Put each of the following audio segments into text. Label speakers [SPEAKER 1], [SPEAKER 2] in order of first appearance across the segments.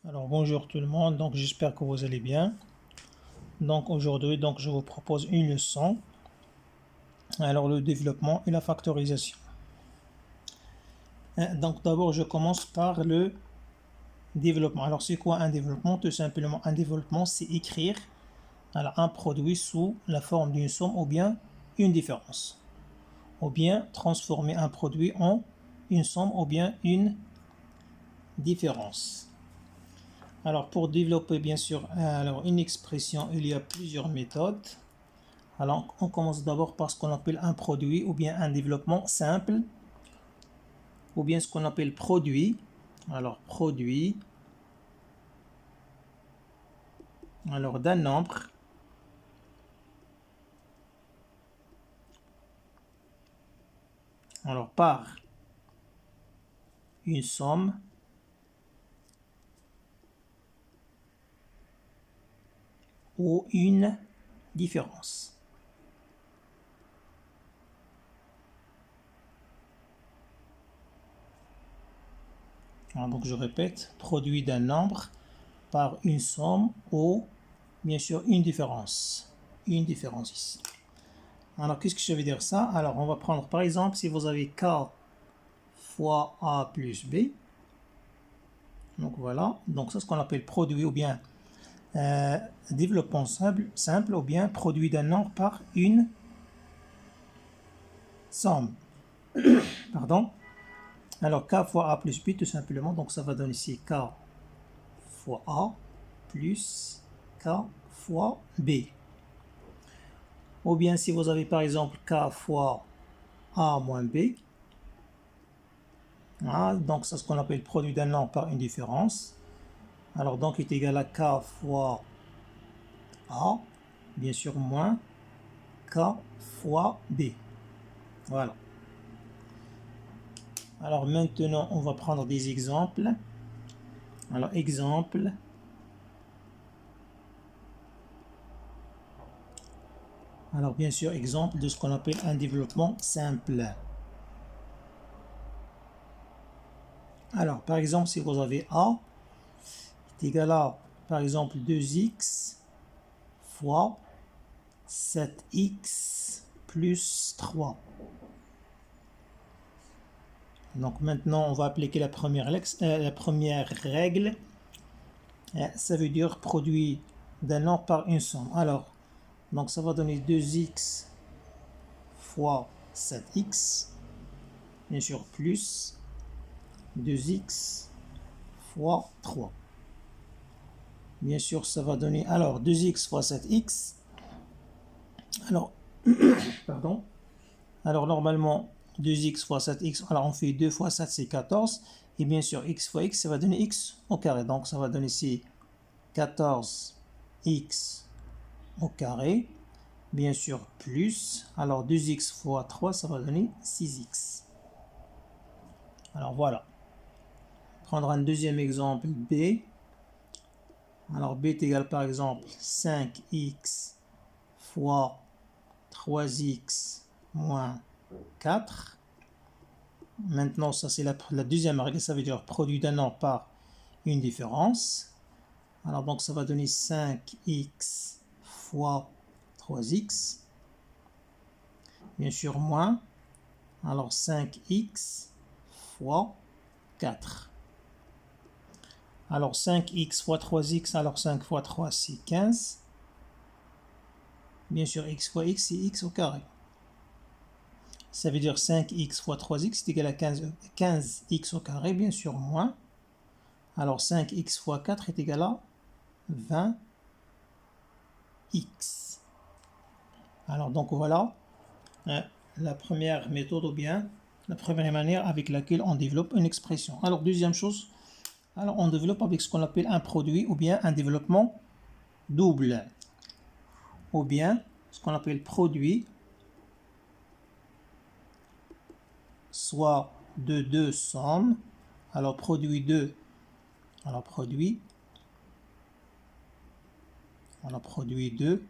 [SPEAKER 1] Alors bonjour tout le monde, donc j'espère que vous allez bien. Donc aujourd'hui je vous propose une leçon. Alors le développement et la factorisation. Donc d'abord je commence par le développement. Alors c'est quoi un développement? Tout simplement un développement c'est écrire alors, un produit sous la forme d'une somme ou bien une différence. Ou bien transformer un produit en une somme ou bien une différence. Alors pour développer bien sûr une expression, il y a plusieurs méthodes. Alors, on commence d'abord par ce qu'on appelle un produit ou bien un développement simple ou bien ce qu'on appelle produit. Alors, produit d'un nombre par une somme ou une différence. Alors, donc, je répète, produit d'un nombre par une somme ou bien sûr une différence. Une différence ici. Alors, qu'est-ce que ça veut dire ça? Alors, on va prendre par exemple, si vous avez K fois A plus B. Donc, voilà. Donc, c'est ce qu'on appelle produit ou bien développement simple ou bien produit d'un nombre par une somme. Pardon. Alors, K fois A plus B, tout simplement. Donc, ça va donner ici K fois A plus K fois B. Ou bien si vous avez par exemple K fois A moins B, donc c'est ce qu'on appelle produit d'un nombre par une différence. Alors donc est égal à K fois A, bien sûr moins K fois B. Voilà. Alors maintenant on va prendre des exemples. Alors exemple. Alors bien sûr exemple de ce qu'on appelle un développement simple. Alors par exemple si vous avez A est égal à par exemple 2x fois 7x plus 3. Donc maintenant, on va appliquer la première règle. Ça veut dire produit d'un nombre par une somme. Alors, donc ça va donner 2x fois 7x, bien sûr plus 2x fois 3. Bien sûr, ça va donner alors 2x fois 7x. Alors, pardon. Alors normalement, 2x fois 7x, alors on fait 2 fois 7, c'est 14. Et bien sûr, x fois x, ça va donner x au carré. Donc ça va donner ici 14x au carré. Bien sûr, plus. Alors 2x fois 3, ça va donner 6x. Alors voilà. Prendre un deuxième exemple, b. Alors b est égal par exemple 5x fois 3x moins 4. Maintenant, ça c'est la deuxième règle, ça veut dire produit d'un nombre par une différence. Alors donc ça va donner 5x fois 3x. Bien sûr moins. Alors 5x fois 4. Alors 5x fois 3x, alors 5 fois 3 c'est 15. Bien sûr x fois x c'est x au carré. Ça veut dire 5x fois 3x est égal à 15x au carré, bien sûr moins. Alors 5x fois 4 est égal à 20x. Alors donc voilà la première méthode ou bien la première manière avec laquelle on développe une expression. Alors deuxième chose, alors on développe avec ce qu'on appelle un produit ou bien un développement double. Ou bien ce qu'on appelle produit soit de deux sommes. Alors produit de, alors produit de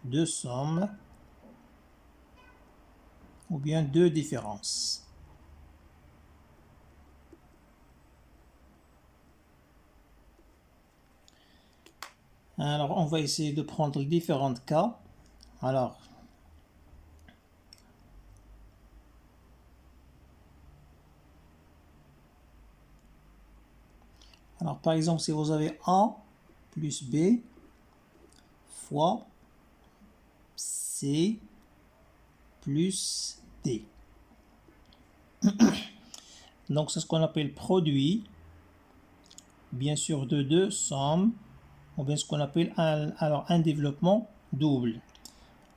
[SPEAKER 1] deux sommes ou bien deux différences. Alors, on va essayer de prendre différents cas. Alors, par exemple, si vous avez A plus B fois C plus D. Donc, c'est ce qu'on appelle produit, bien sûr, de deux sommes, ou bien ce qu'on appelle un développement double.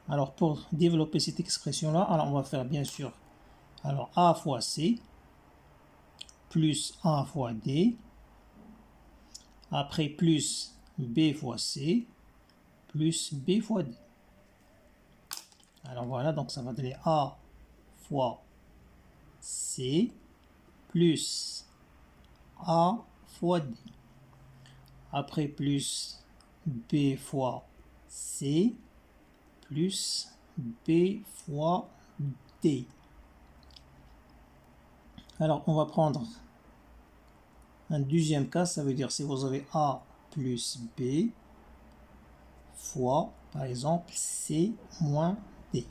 [SPEAKER 1] Alors, pour développer cette expression-là, alors on va faire bien sûr alors A fois C plus A fois D, après plus B fois C plus B fois D. Alors voilà, donc ça va donner A fois C plus A fois D. Après plus B fois C plus B fois D. Alors on va prendre un deuxième cas, ça veut dire si vous avez A plus B fois, par exemple, C moins D.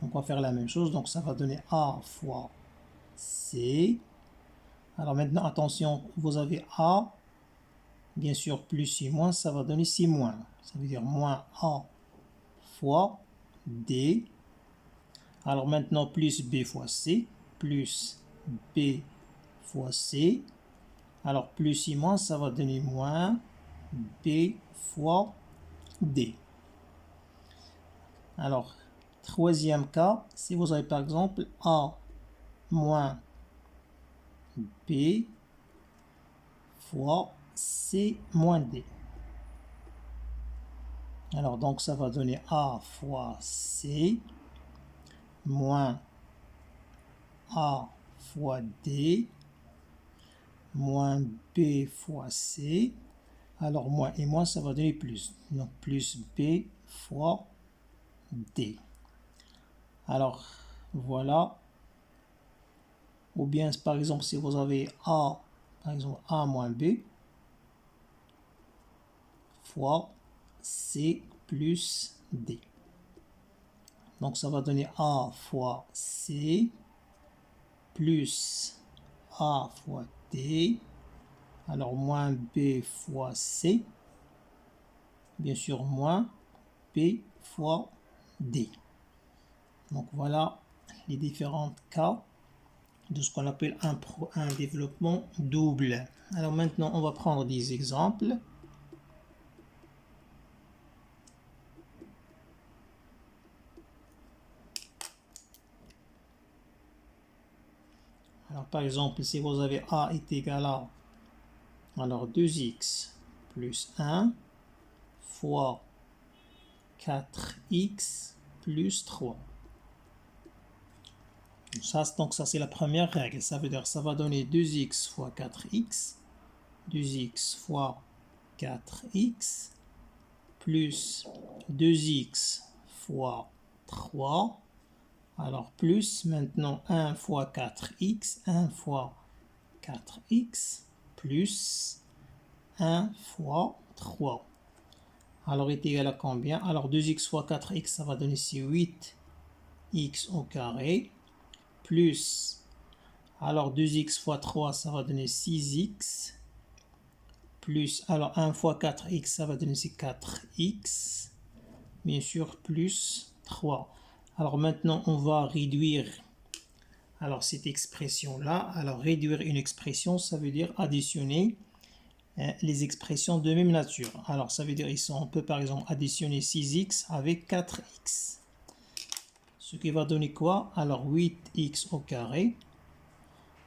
[SPEAKER 1] Donc on va faire la même chose, donc ça va donner A fois C. Alors maintenant, attention, vous avez A, bien sûr, plus C moins, ça va donner C moins. Ça veut dire moins A fois D. Alors maintenant, plus B fois C, plus B fois C. Alors plus C moins, ça va donner moins B fois D. Alors, troisième cas, si vous avez par exemple A moins B fois C moins D. Alors, donc ça va donner A fois C moins A fois D moins B fois C. Alors, moins et moins, ça va donner plus. Donc, plus B fois D. Alors, voilà. Ou bien, par exemple, si vous avez A, par exemple, A moins B fois C plus D. Donc, ça va donner A fois C plus A fois D. Alors, moins B fois C. Bien sûr, moins B fois D. Donc, voilà les différents cas de ce qu'on appelle un développement double. Alors, maintenant, on va prendre des exemples. Alors, par exemple, si vous avez A est égal à alors 2x plus 1 fois 4x plus 3. Donc ça c'est la première règle. Ça veut dire ça va donner 2x fois 4x, 2x fois 4x, plus 2x fois 3. Alors plus maintenant 1 fois 4x, 1 fois 4x, plus 1 fois 3. Alors est égal à combien? Alors 2x fois 4x, ça va donner ici 8x au carré, plus, alors 2x fois 3, ça va donner 6x, plus, alors 1 fois 4x, ça va donner ici 4x, bien sûr, plus 3. Alors maintenant, on va réduire alors cette expression-là. Alors réduire une expression, ça veut dire additionner les expressions de même nature. Alors ça veut dire ici on peut par exemple additionner 6x avec 4x. Ce qui va donner quoi? Alors 8x au carré.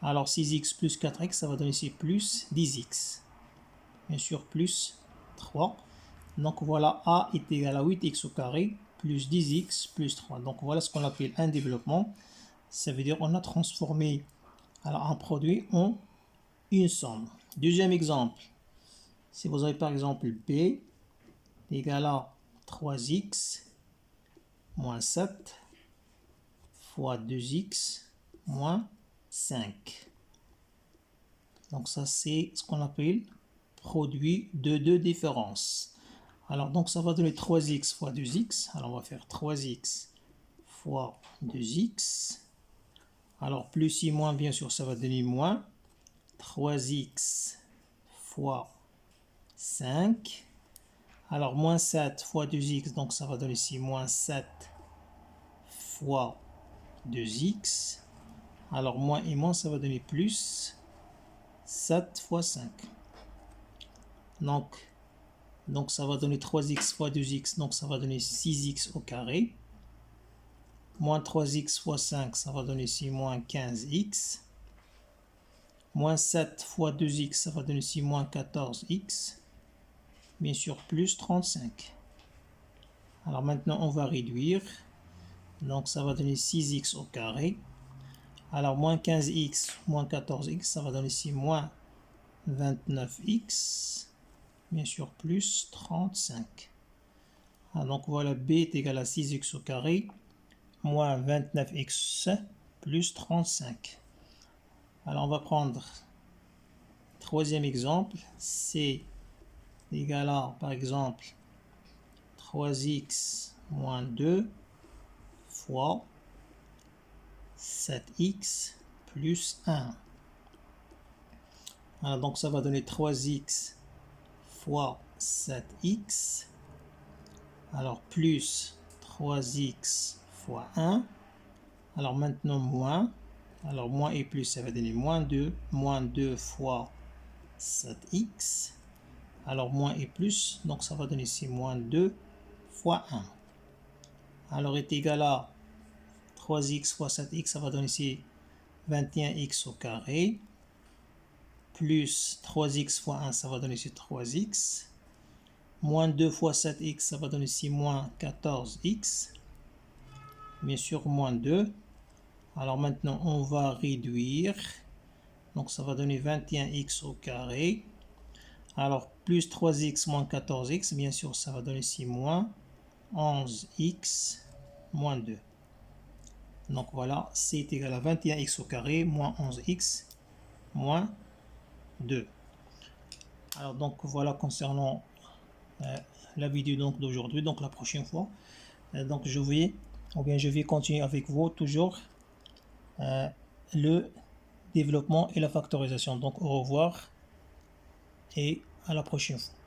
[SPEAKER 1] Alors 6x plus 4x, ça va donner ici plus 10x. Bien sûr plus 3. Donc voilà, a est égal à 8x au carré plus 10x plus 3. Donc voilà ce qu'on appelle un développement. Ça veut dire on a transformé alors un produit en une somme. Deuxième exemple. Si vous avez par exemple B égale à 3x moins 7 fois 2x moins 5. Donc ça c'est ce qu'on appelle produit de deux différences. Alors donc ça va donner 3x fois 2x. Alors on va faire 3x fois 2x. Alors plus et moins, bien sûr, ça va donner moins. 3x fois 5. Alors moins 7 fois 2x, donc ça va donner ici moins 7 fois 2x. Alors moins et moins, ça va donner plus 7 fois 5. Donc ça va donner 3x fois 2x, donc ça va donner 6x au carré. Moins 3x fois 5, ça va donner ici moins 15x. Moins 7 fois 2x, ça va donner ici moins 14x. Bien sûr, plus 35. Alors maintenant, on va réduire. Donc ça va donner 6x au carré. Alors moins 15x, moins 14x, ça va donner ici moins 29x. Bien sûr, plus 35. Alors, donc voilà, b est égal à 6x au carré, moins 29x, plus 35. Alors on va prendre troisième exemple, c égale à, par exemple, 3x moins 2 fois 7x plus 1. Alors donc ça va donner 3x fois 7x. Alors plus 3x fois 1. Alors maintenant moins. Alors moins et plus, ça va donner moins 2. Moins 2 fois 7x. Alors moins et plus, donc ça va donner ici moins 2 fois 1. Alors est égal à 3x fois 7x, ça va donner ici 21x au carré. Plus 3x fois 1, ça va donner ici 3x. Moins 2 fois 7x, ça va donner ici moins 14x. Bien sûr, moins 2. Alors maintenant, on va réduire. Donc ça va donner 21x au carré. Alors plus 3x moins 14x, bien sûr, ça va donner ici moins 11x moins 2. Donc voilà, c est égal à 21x au carré moins 11x moins 2. Alors donc voilà concernant la vidéo donc d'aujourd'hui. Donc la prochaine fois, donc je vais continuer avec vous toujours le développement et la factorisation. Donc au revoir et à la prochaine fois.